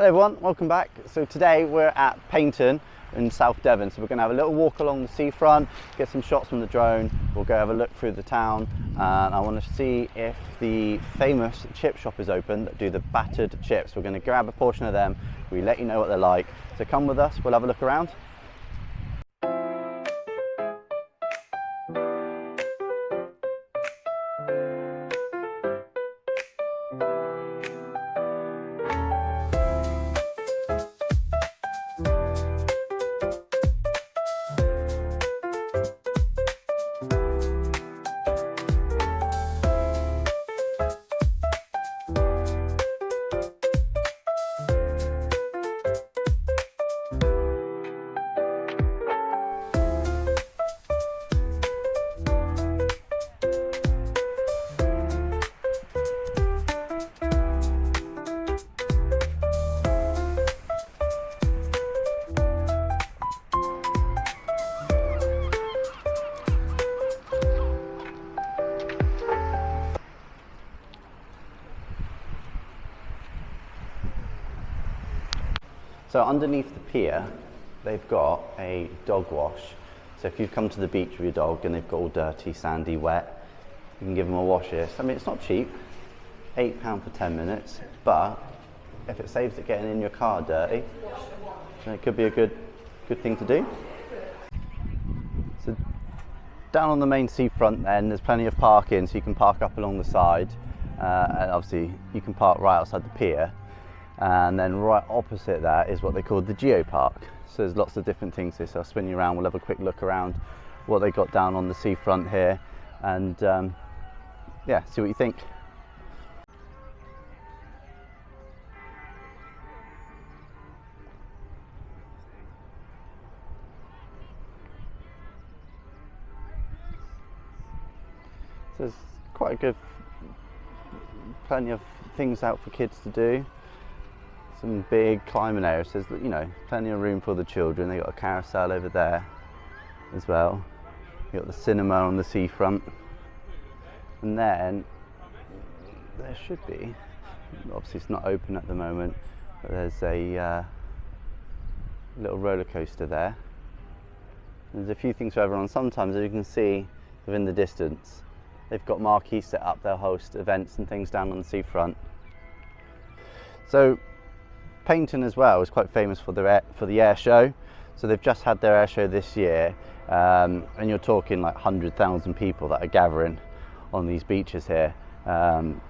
Hello everyone, welcome back. So today we're at Paignton in South Devon. So we're going to have a little walk along the seafront, get some shots from the drone. We'll go have a look through the town, and I want to see if the famous chip shop is open that do the battered chips. We're going to grab a portion of them. We let you know what they're like. So come with us, we'll have a look around. So underneath the pier, they've got a dog wash. So if you've come to the beach with your dog and they've got all dirty, sandy, wet, you can give them a wash here. So, I mean, it's not cheap, £8 for 10 minutes, but if it saves it getting in your car dirty, then it could be a good thing to do. So down on the main seafront then, there's plenty of parking, so you can park up along the side, and obviously you can park right outside the pier. And then right opposite that is what they call the Geo Park. So there's lots of different things here. So I'll spin you around, we'll have a quick look around what they got down on the seafront here, and yeah, see what you think. So there's quite a good, plenty of things out for kids to do. Some big climbing areas, so there's, you know, plenty of room for the children. They got a carousel over there as well. You got the cinema on the seafront, and then there should be, obviously it's not open at the moment, but there's a little roller coaster there. There's a few things for everyone. Sometimes, as you can see within the distance, they've got marquees set up. They'll host events and things down on the seafront. So Paignton as well is quite famous for the air show. So they've just had their air show this year, and you're talking like 100,000 people that are gathering on these beaches here, and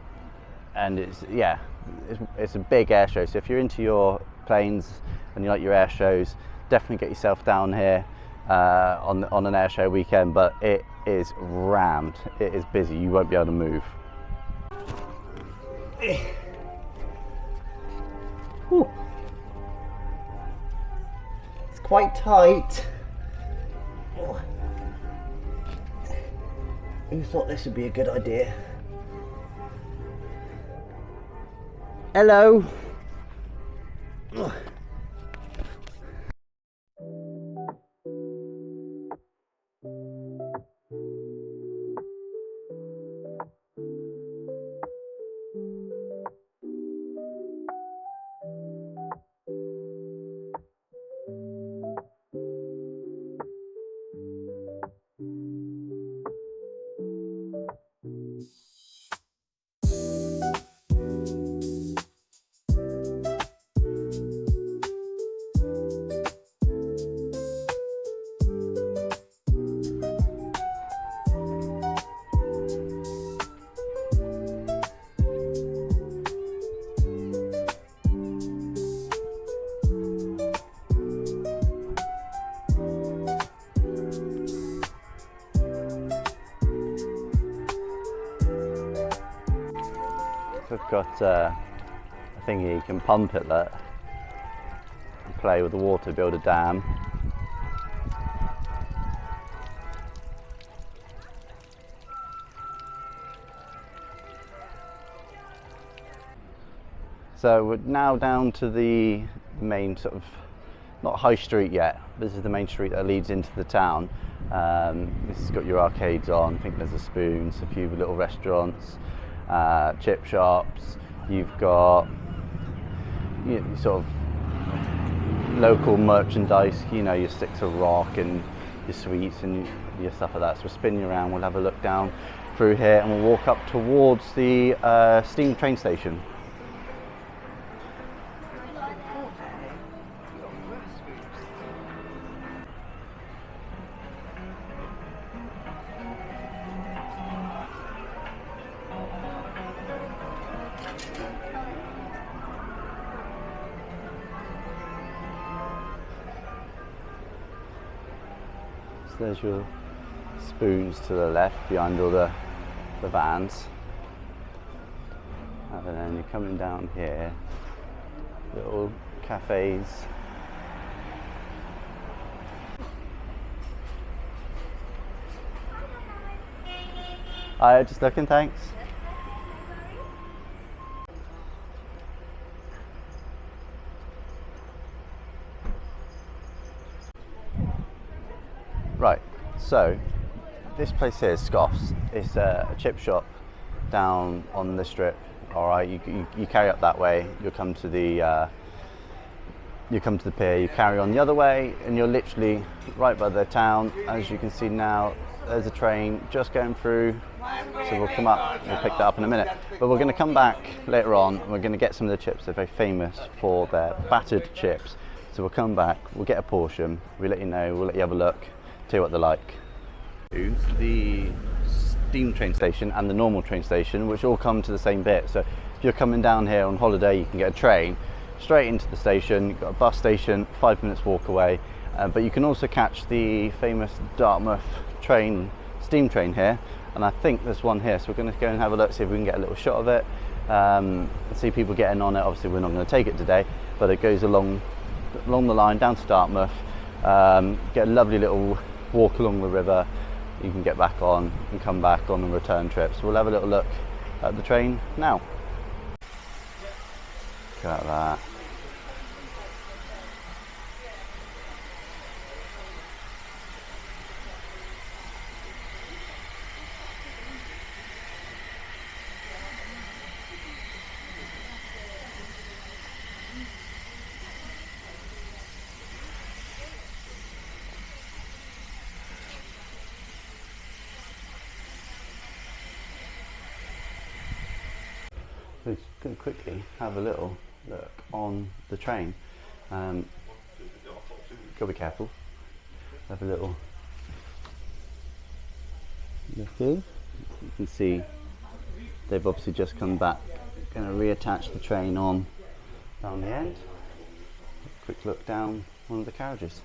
it's a big air show. So if you're into your planes and you like your air shows, definitely get yourself down here on an air show weekend. But it is rammed, it is busy, you won't be able to move. Ooh. It's quite tight. Oh. Who thought this would be a good idea? Hello. Oh. We've got a thingy you can pump it that and play with the water, build a dam. So we're now down to the main sort of, not high street yet, this is the main street that leads into the town. This has got your arcades on, I think there's a Spoons, a few little restaurants, chip shops, you've got you sort of local merchandise, you know, your sticks of rock and your sweets and your stuff like that. So we'll spin you around, we'll have a look down through here, and we'll walk up towards the steam train station. So there's your spoons to the left behind all the vans, and then you're coming down here, little cafes. Hi, just looking, thanks. Right, so this place here is Scoffs. It's a chip shop down on the strip. All right, you carry up that way, you'll come to the pier. You carry on the other way, and you're literally right by the town. As you can see now, there's a train just going through. So we'll come up, we'll pick that up in a minute. But we're going to come back later on, and we're going to get some of the chips. They're very famous for their battered chips. So we'll come back, we'll get a portion, we'll let you know, we'll let you have a look, tell you what they're like. The steam train station and the normal train station, which all come to the same bit. So if you're coming down here on holiday, you can get a train straight into the station. You've got a bus station 5 minutes walk away, but you can also catch the famous Dartmouth steam train here, and I think there's one here, so we're going to go and have a look, see if we can get a little shot of it, see people getting on it. Obviously we're not going to take it today, but it goes along the line down to Dartmouth. Get a lovely little walk along the river. You can get back on and come back on a return trip. So we'll have a little look at the train now. Look at that. We're going to quickly have a little look on the train. Gotta be careful. Have a little look here. You can see they've obviously just come back. Going to reattach the train on down the end. Quick look down one of the carriages.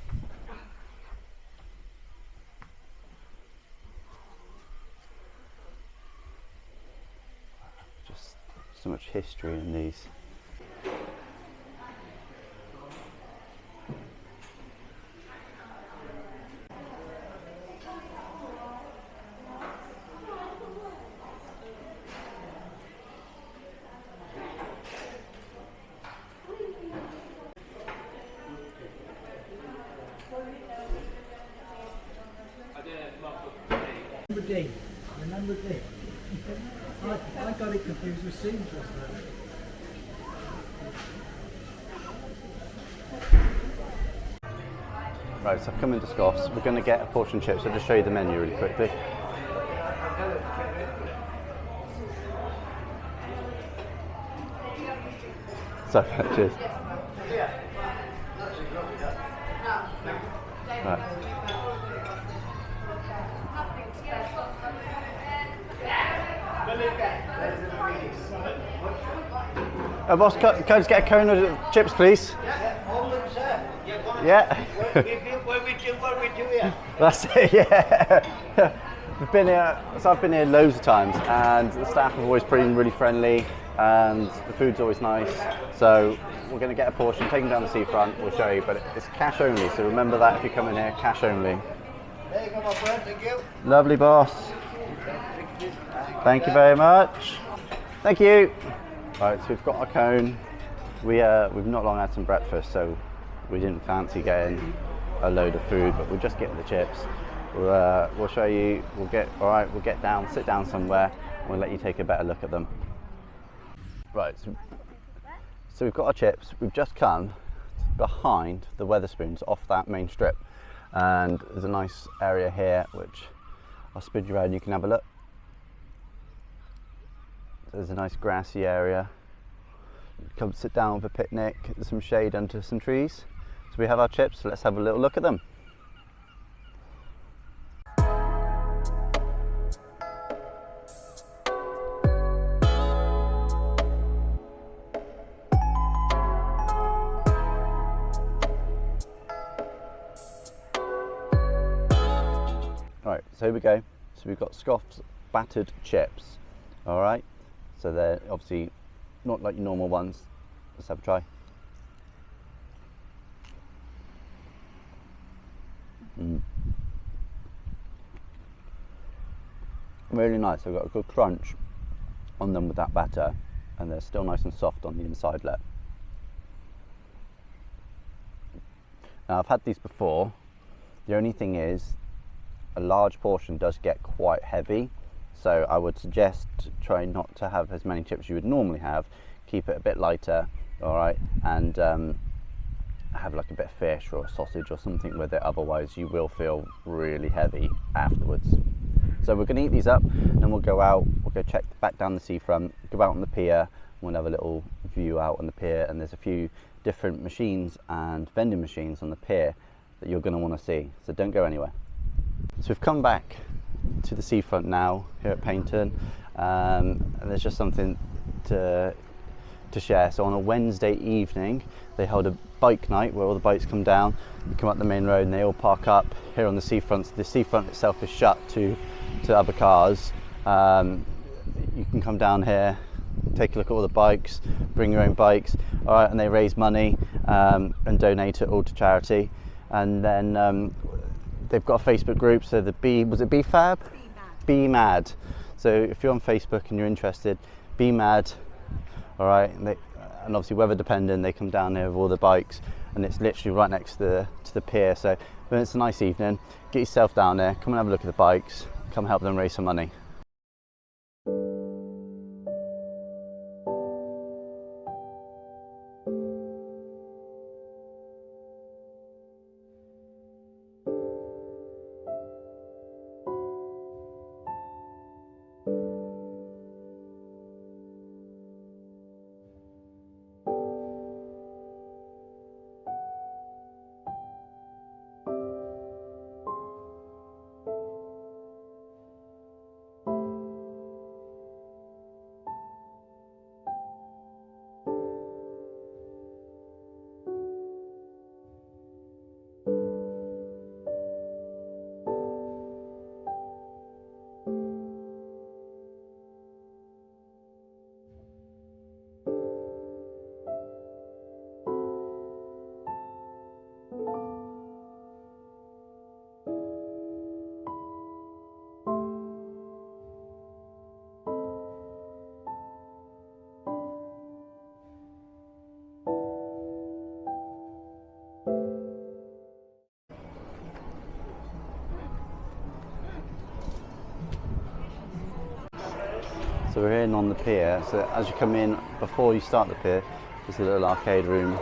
So much history in these. Remember D. I got it confused with seamstress. Right, so I've come into Scoffs. We're going to get a portion chips. I'll just show you the menu really quickly. So, cheers. Right. Boss, can I just get a cone of chips, please? Yeah. What we do here? That's it, yeah. We've been here, so I've been here loads of times, and the staff have always been really friendly, and the food's always nice. So we're going to get a portion, take them down the seafront, we'll show you, but it's cash only, so remember that if you come in here, cash only. There you go, my friend, thank you. Lovely, boss. Thank you very much. Thank you. Right, so we've got our cone. We've not long had some breakfast, so we didn't fancy getting a load of food, but we're just getting the chips. We'll show you. We'll get down, sit down somewhere, and we'll let you take a better look at them. Right, So we've got our chips. We've just come behind the Wetherspoons off that main strip, and there's a nice area here which I'll spin you around. You can have a look. There's a nice grassy area. Come sit down for a picnic. There's some shade under some trees. So we have our chips. So let's have a little look at them. Right, so here we go. So we've got Scoffs battered chips. All right, so they're obviously not like your normal ones. Let's have a try. Really nice. They've got a good crunch on them with that batter, and they're still nice and soft on the inside lip. Now I've had these before. The only thing is, a large portion does get quite heavy, so I would suggest try not to have as many chips as you would normally have. Keep it a bit lighter, all right, and have like a bit of fish or a sausage or something with it, otherwise you will feel really heavy afterwards. So we're going to eat these up, and we'll go out, we'll go check back down the seafront, go out on the pier, we'll have a little view out on the pier, and there's a few different machines and vending machines on the pier that you're going to want to see, so don't go anywhere. So we've come back to the seafront now here at Paignton, and there's just something to share. So on a Wednesday evening they held a bike night where all the bikes come down, come up the main road, and they all park up here on the seafront. So the seafront itself is shut to other cars. You can come down here, take a look at all the bikes, bring your own bikes, all right, and they raise money and donate it all to charity. And then they've got a Facebook group, so the BFAB? Be Mad. So if you're on Facebook and you're interested, Be Mad, all right, and obviously weather dependent, they come down here with all the bikes, and it's literally right next to the pier. So when it's a nice evening, get yourself down there, come and have a look at the bikes, come help them raise some money. So we're in on the pier. So as you come in, before you start the pier, there's a little arcade room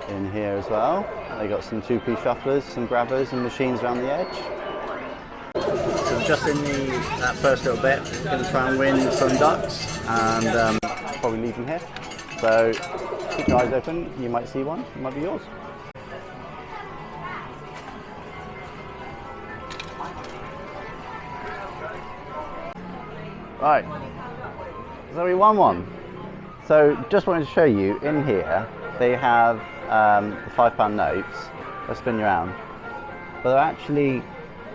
in here as well. They got some two-piece shufflers, some grabbers and machines around the edge. So just in that first little bit, we're going to try and win some ducks, and probably leave them here. So keep your eyes open, you might see one, it might be yours. Right, so we won one. So just wanted to show you, in here they have the £5 notes. I'll spin you around, but they're actually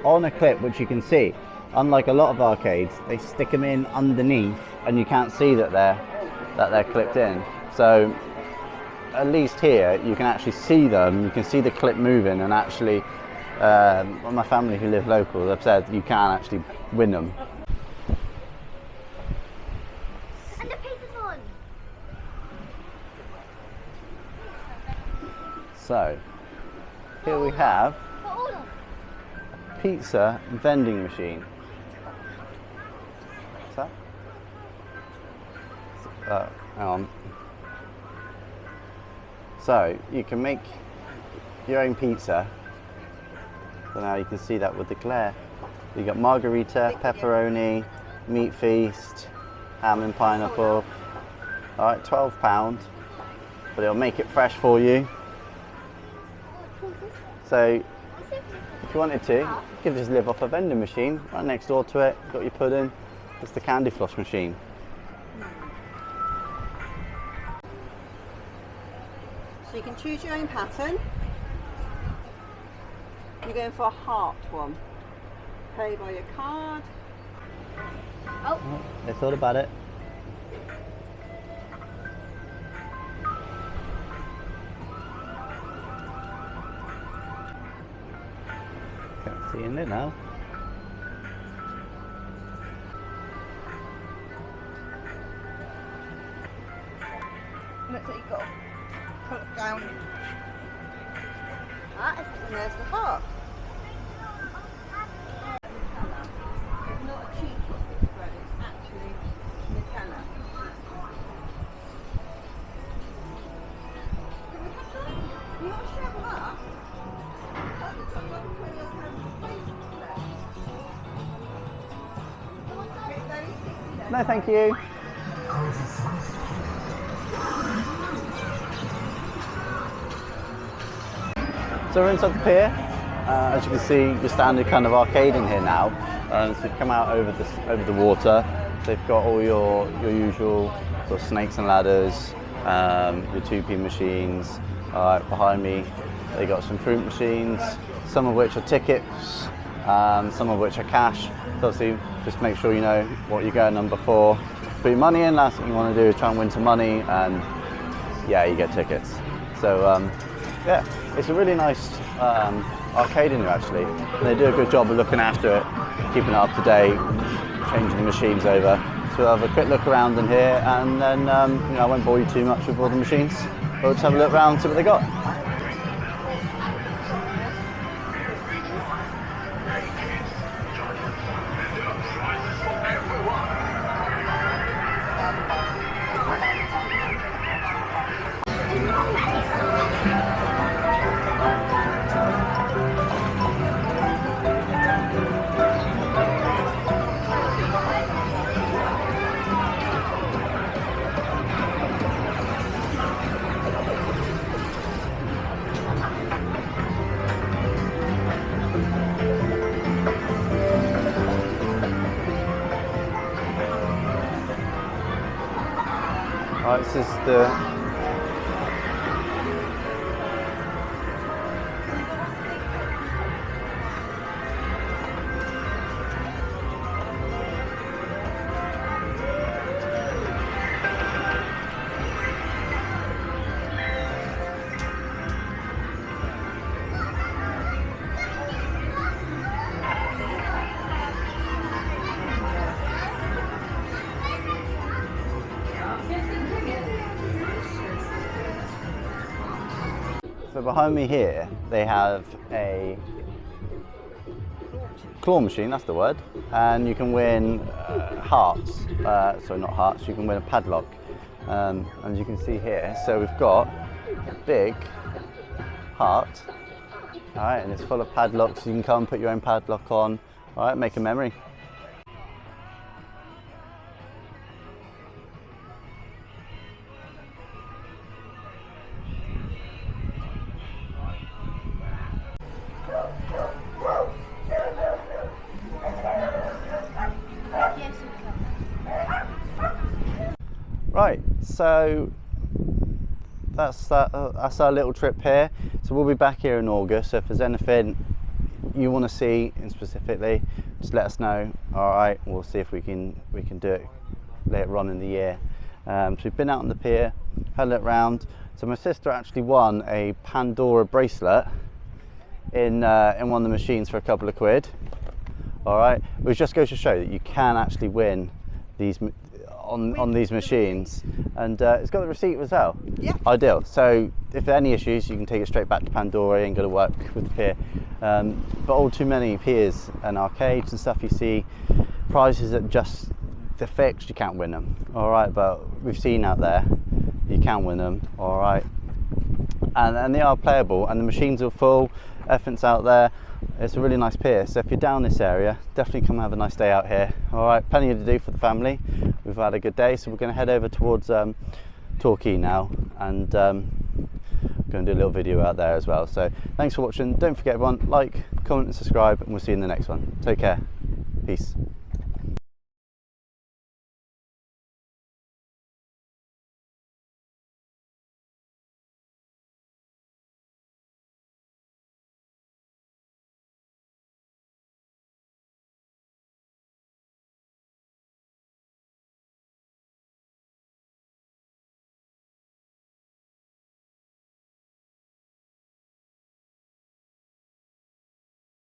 on a clip, which you can see. Unlike a lot of arcades, they stick them in underneath and you can't see that they're clipped in. So at least here you can actually see them, you can see the clip moving, and actually my family who live local, they've said you can actually win them. And the pizza's on. So here we have pizza vending machine. What's that? Hang on. So you can make your own pizza. So now you can see that with the glare. You got margarita, pepperoni, meat feast, ham and pineapple. All right, £12, but it'll make it fresh for you. So if you wanted to, you could just live off a vending machine right next door to it. Got your pudding. It's the candy floss machine. So you can choose your own pattern. You're going for a heart one. Pay by your card. Oh, They thought about it. Can't see in it now. Looks like you've got to put it down. that is And there's the heart. It's not a cheap chocolate spread, it's actually Nutella. Can we have some? You want to share with us? At the top, like 20 odd pounds of flavour left. Come on, take those 60 then. No, thank you. So we're inside the pier. As you can see, your standard kind of arcade in here now. So you come out over the water. They've got all your usual sort of snakes and ladders, your 2p machines. Behind me, they got some fruit machines, some of which are tickets, some of which are cash. So obviously, just make sure you know what you're going on before. Put your money in. Last thing you want to do is try and win some money, and yeah, you get tickets. So yeah, it's a really nice arcade in here actually. And they do a good job of looking after it, keeping it up to date, changing the machines over. So we'll have a quick look around in here, and then you know, I won't bore you too much with all the machines. We'll just have a look around and see what they got. Alright, this is the So behind me here, they have a claw machine, that's the word, and you can win hearts, sorry not hearts, you can win a padlock, and you can see here, so we've got a big heart, alright, and it's full of padlocks, you can come and put your own padlock on, alright, make a memory. yes, Right, so that's our little trip here. So we'll be back here in August. So if there's anything you want to see in specifically, just let us know. All right, we'll see if we can do it later on in the year. So we've been out on the pier, had a look round. So my sister actually won a Pandora bracelet in one of the machines for a couple of quid. All right, which just goes to show that you can actually win these on these machines, and it's got the receipt as well. Yeah. Ideal. So if there are any issues, you can take it straight back to Pandora. You ain't got to work with the pier. But all too many piers and arcades and stuff, you see prizes that just they're fixed. You can't win them. All right, but we've seen out there you can win them. All right. and they are playable, and the machines are full, everything's out there. It's a really nice pier, so if you're down this area, definitely come have a nice day out here. All right, plenty to do for the family. We've had a good day, so we're going to head over towards Torquay now, and going to do a little video out there as well. So thanks for watching. Don't forget everyone, like, comment and subscribe, and we'll see you in the next one. Take care. Peace.